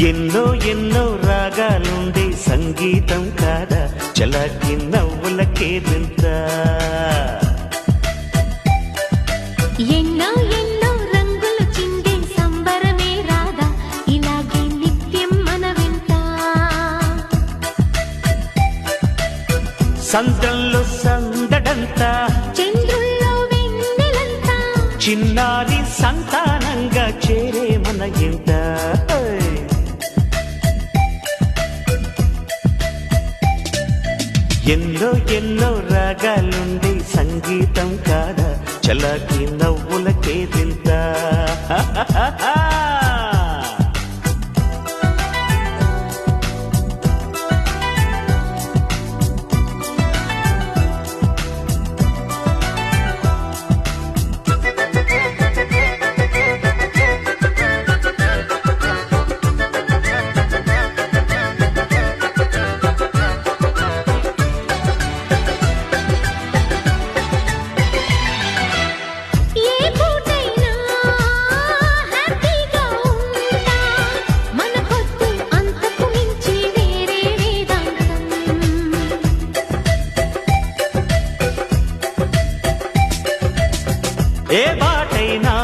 ఎన్నో ఎన్నో రాగాలుండే సంగీతం కాదా చలాకి నవ్వులకేదంత ఎన్నో ఎన్నో రంగులు చిందే సంబరమే రాదా ఇలాగే నిత్యం మన వెంట సంద్రంలో సందడంతా చంద్రుల్లో వెన్నెలంతా చిన్నారి సంతానంగా చేరే మన ఇంట ఎన్నో ఎన్నో రాగాలుండే సంగీతం కాదా చలాకి నవ్వులకేదింత ఏ పూటైనా హ్యాపీగా ఉంటా మన పొద్దు అంతకు మించి వేరే వేదాంతం ఏ బాటైనా